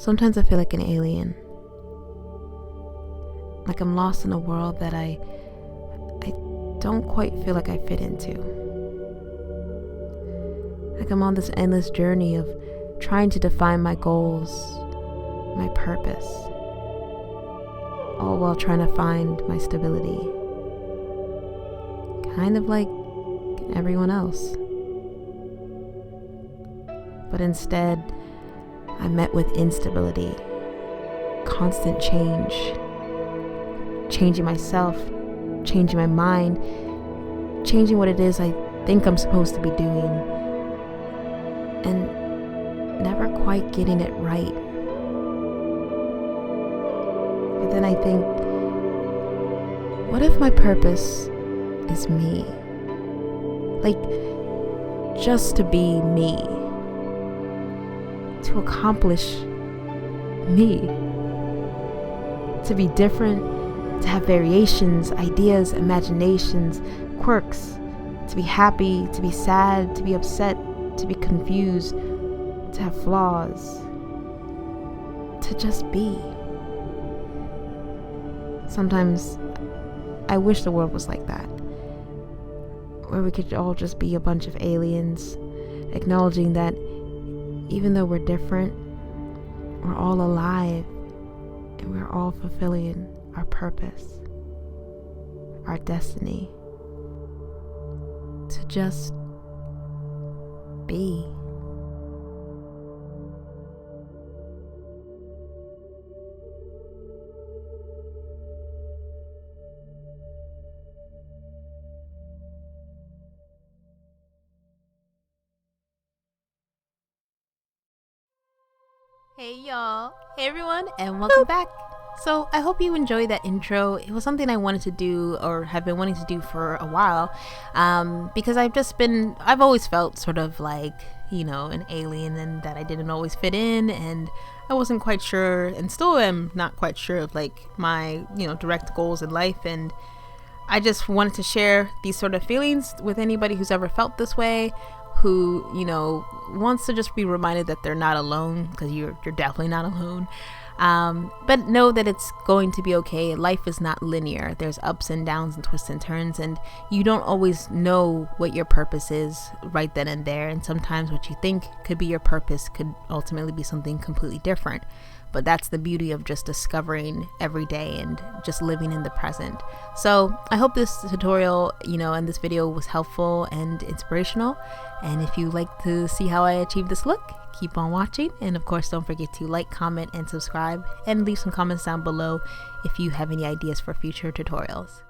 Sometimes I feel like an alien. Like I'm lost in a world that I don't quite feel like I fit into. Like I'm on this endless journey of trying to define my goals, my purpose, all while trying to find my stability. Kind of like everyone else. But instead, I'm met with instability, constant change, changing myself, changing my mind, changing what it is I think I'm supposed to be doing, and never quite getting it right. But then I think, what if my purpose is me? Like, just to be me, to accomplish me, to be different, to have variations, ideas, imaginations, quirks, to be happy, to be sad, to be upset, to be confused, to have flaws, to just be. Sometimes I wish the world was like that, where we could all just be a bunch of aliens, acknowledging that even though we're different, we're all alive and we're all fulfilling our purpose, our destiny, to just be. Hey y'all, hey everyone, and welcome back. So I hope you enjoyed that intro. It was something I wanted to do, or have been wanting to do for a while, because I've always felt sort of like, an alien, and that I didn't always fit in, and I wasn't quite sure, and still am not quite sure of like my, direct goals in life. And I just wanted to share these sort of feelings with anybody who's ever felt this way, who wants to just be reminded that they're not alone, because you're definitely not alone, but know that it's going to be okay. Life is not linear. There's ups and downs and twists and turns, and you don't always know what your purpose is right then and there, and sometimes what you think could be your purpose could ultimately be something completely different. But that's the beauty of just discovering every day and just living in the present. So I hope this tutorial, and this video was helpful and inspirational. And if you like to see how I achieve this look, keep on watching. And of course, don't forget to like, comment, and subscribe, and leave some comments down below if you have any ideas for future tutorials.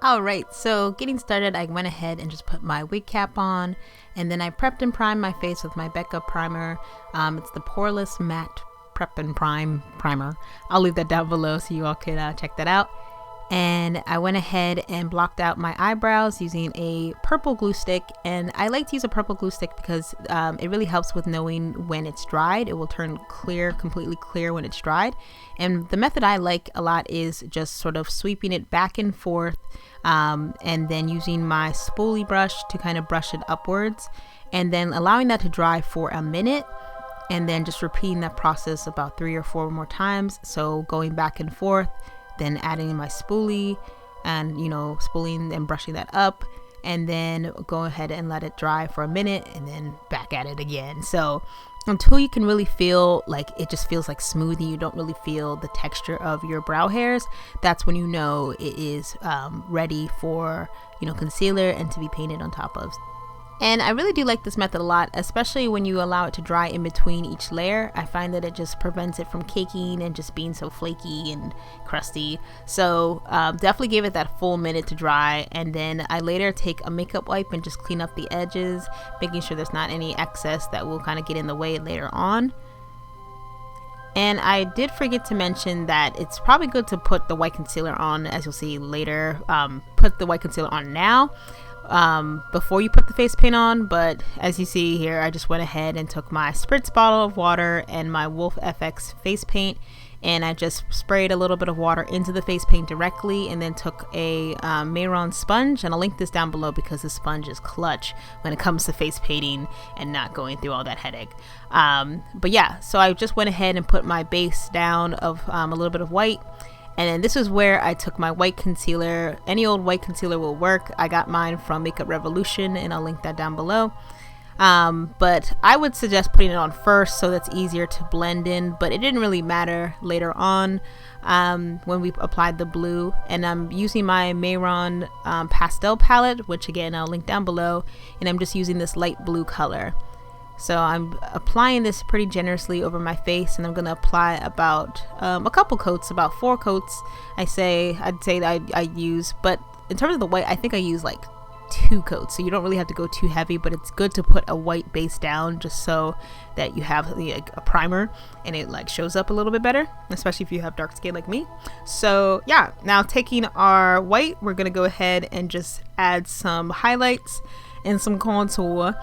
Alright, so getting started, I went ahead and just put my wig cap on, and then I prepped and primed my face with my Becca primer. It's the Poreless Matte Prep and Prime Primer. I'll leave that down below so you all could check that out. And I went ahead and blocked out my eyebrows using a purple glue stick, and I like to use a purple glue stick because it really helps with knowing when it's dried. It will turn clear, completely clear when it's dried. And the method I like a lot is just sort of sweeping it back and forth, and then using my spoolie brush to kind of brush it upwards, and then allowing that to dry for a minute, and then just repeating that process about 3 or 4 more times. So going back and forth, then adding my spoolie and spooling and brushing that up, and then go ahead and let it dry for a minute, and then back at it again. So until you can really feel like it just feels like smooth and you don't really feel the texture of your brow hairs, that's when it is ready for concealer and to be painted on top of. And I really do like this method a lot, especially when you allow it to dry in between each layer. I find that it just prevents it from caking and just being so flaky and crusty. So definitely give it that full minute to dry, and then I later take a makeup wipe and just clean up the edges, making sure there's not any excess that will kind of get in the way later on. And I did forget to mention that it's probably good to put the white concealer on, as you'll see later. Put the white concealer on now, before you put the face paint on, but as you see here, I just went ahead and took my spritz bottle of water and my Wolfe Fx face paint, and I just sprayed a little bit of water into the face paint directly, and then took a Mehron sponge, and I'll link this down below because the sponge is clutch when it comes to face painting and not going through all that headache. But yeah, so I just went ahead and put my base down of a little bit of white. And then this is where I took my white concealer. Any old white concealer will work. I got mine from Makeup Revolution, and I'll link that down below. But I would suggest putting it on first so that's easier to blend in, but it didn't really matter later on when we applied the blue. And I'm using my Mehron Pastel Palette, which again I'll link down below, and I'm just using this light blue color. So I'm applying this pretty generously over my face, and I'm going to apply about a couple coats, about 4 coats I'd say that I use. But in terms of the white, I think I use like 2 coats, so you don't really have to go too heavy, but it's good to put a white base down just so that you have like a primer and it like shows up a little bit better, especially if you have dark skin like me. So yeah, now taking our white, we're going to go ahead and just add some highlights and some contour,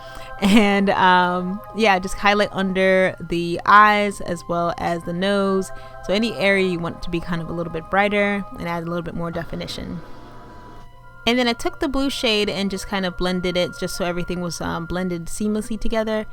and yeah, just highlight under the eyes as well as the nose, so any area you want it to be kind of a little bit brighter and add a little bit more definition. And then I took the blue shade and just kind of blended it just so everything was blended seamlessly together.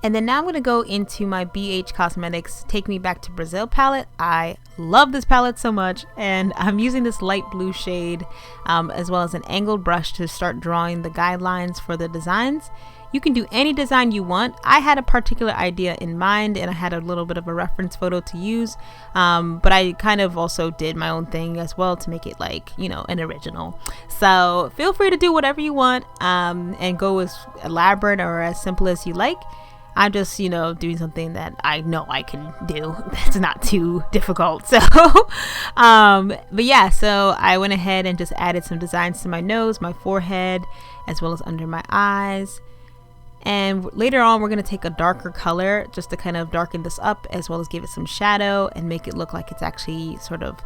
And then now I'm going to go into my BH Cosmetics Take Me Back to Brazil palette. I love this palette so much, and I'm using this light blue shade as well as an angled brush to start drawing the guidelines for the designs. You can do any design you want. I had a particular idea in mind, and I had a little bit of a reference photo to use, but I kind of also did my own thing as well to make it like, you know, an original. So feel free to do whatever you want and go as elaborate or as simple as you like. I'm just, you know, doing something that I know I can do that's not too difficult. So but yeah, so I went ahead and just added some designs to my nose, my forehead, as well as under my eyes. And later on, we're going to take a darker color just to kind of darken this up, as well as give it some shadow and make it look like it's actually sort of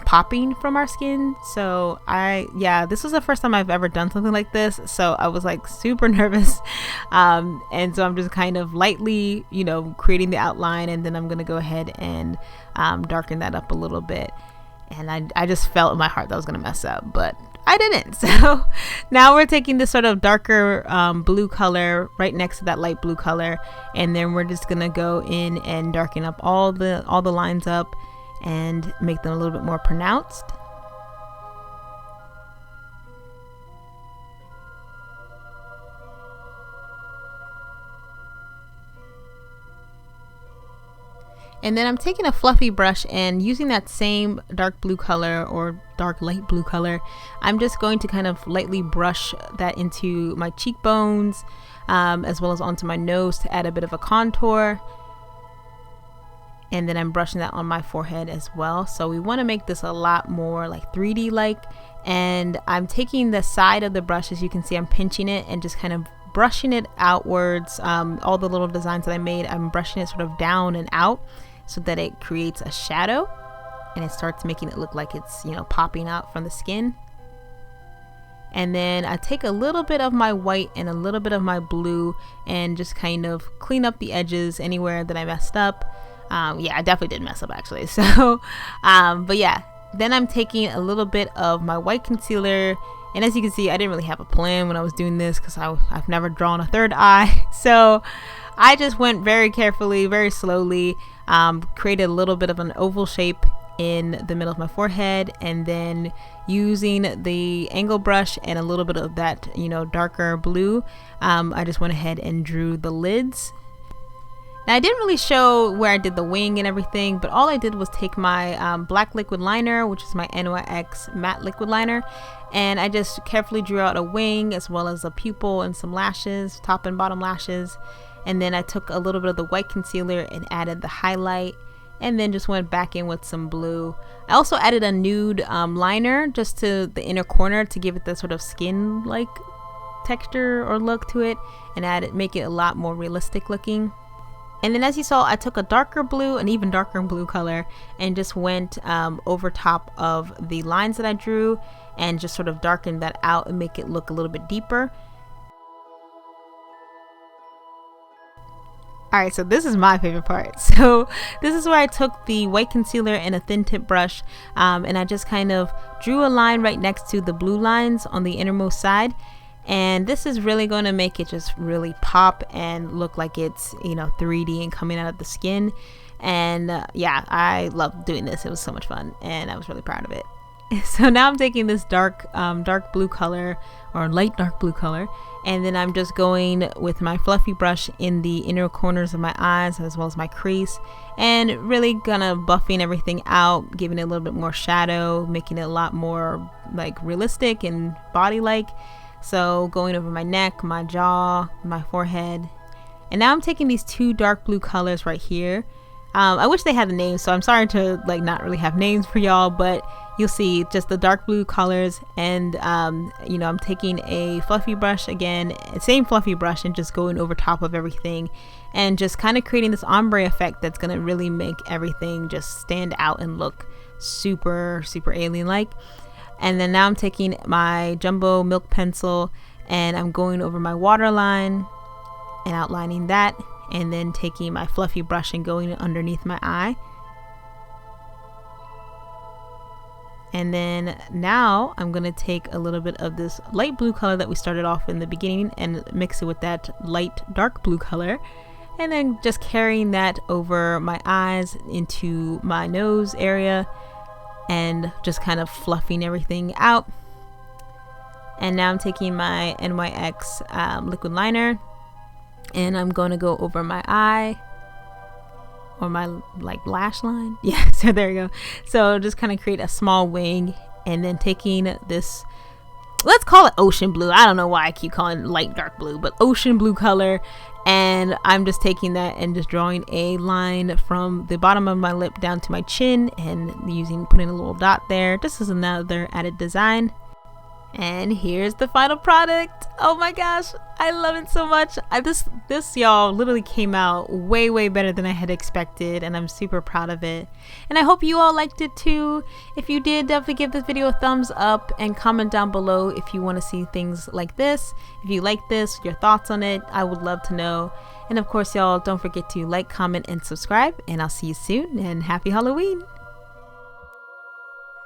popping from our skin. So yeah, this was the first time I've ever done something like this, so I was like super nervous, and so I'm just kind of lightly, you know, creating the outline, and then I'm going to go ahead and darken that up a little bit. And I just felt in my heart that I was going to mess up, but I didn't. So now we're taking this sort of darker blue color right next to that light blue color, and then we're just gonna go in and darken up all the lines up and make them a little bit more pronounced. And then I'm taking a fluffy brush and using that same dark blue color or dark light blue color, I'm just going to kind of lightly brush that into my cheekbones as well as onto my nose to add a bit of a contour. And then I'm brushing that on my forehead as well. So we want to make this a lot more like 3D like. And I'm taking the side of the brush, as you can see, I'm pinching it and just kind of brushing it outwards. All the little designs that I made, I'm brushing it sort of down and out so that it creates a shadow and it starts making it look like it's, you know, popping out from the skin. And then I take a little bit of my white and a little bit of my blue and just kind of clean up the edges anywhere that I messed up. Yeah, I definitely did mess up actually. So, but yeah, then I'm taking a little bit of my white concealer. And as you can see, I didn't really have a plan when I was doing this because I've never drawn a third eye. So I just went very carefully, very slowly, created a little bit of an oval shape in the middle of my forehead, and then using the angle brush and a little bit of that, you know, darker blue, I just went ahead and drew the lids. Now I didn't really show where I did the wing and everything, but all I did was take my black liquid liner, which is my NYX matte liquid liner, and I just carefully drew out a wing as well as a pupil and some lashes, top and bottom lashes. And then I took a little bit of the white concealer and added the highlight, and then just went back in with some blue. I also added a nude liner just to the inner corner to give it the sort of skin like texture or look to it, and make it a lot more realistic looking. And then as you saw, I took a darker blue, an even darker blue color, and just went over top of the lines that I drew and just sort of darkened that out and make it look a little bit deeper. Alright, so this is my favorite part. So this is where I took the white concealer and a thin tip brush, and I just kind of drew a line right next to the blue lines on the innermost side. And this is really going to make it just really pop and look like it's, you know, 3D and coming out of the skin. And yeah, I love doing this. It was so much fun and I was really proud of it. So now I'm taking this dark blue color, or light dark blue color, and then I'm just going with my fluffy brush in the inner corners of my eyes as well as my crease, and really gonna buffing everything out, giving it a little bit more shadow, making it a lot more like realistic and body-like. So going over my neck, my jaw, my forehead. And now I'm taking these two dark blue colors right here. I wish they had a name, so I'm sorry to like not really have names for y'all, but you'll see just the dark blue colors. And you know, I'm taking a fluffy brush again, same fluffy brush, and just going over top of everything and just kind of creating this ombre effect that's gonna really make everything just stand out and look super alien like. And then now I'm taking my jumbo milk pencil and I'm going over my waterline and outlining that, and then taking my fluffy brush and going underneath my eye. And then now I'm going to take a little bit of this light blue color that we started off in the beginning and mix it with that light dark blue color, and then just carrying that over my eyes into my nose area and just kind of fluffing everything out. And now I'm taking my NYX liquid liner and I'm going to go over my eye, or my like lash line. Yeah, so there you go. So just kind of create a small wing, and then taking this, let's call it ocean blue. I don't know why I keep calling it light dark blue, but ocean blue color. And I'm just taking that and just drawing a line from the bottom of my lip down to my chin, and putting a little dot there just as another added design. And here's the final product. Oh my gosh, I love it so much. This y'all literally came out way better than I had expected, and I'm super proud of it. And I hope you all liked it too. If you did, definitely give this video a thumbs up and comment down below if you want to see things like this. If you like this, your thoughts on it, I would love to know. And of course, y'all, don't forget to like, comment, and subscribe, and I'll see you soon, and happy Halloween.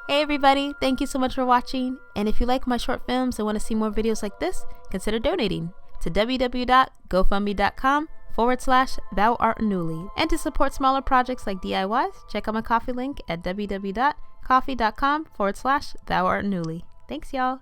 Hey everybody, thank you so much for watching, and if you like my short films and want to see more videos like this, consider donating to www.gofundme.com/ThouArtAnuli. And to support smaller projects like DIYs, check out my Ko-fi link at www.ko-fi.com/ThouArtAnuli. Thanks y'all.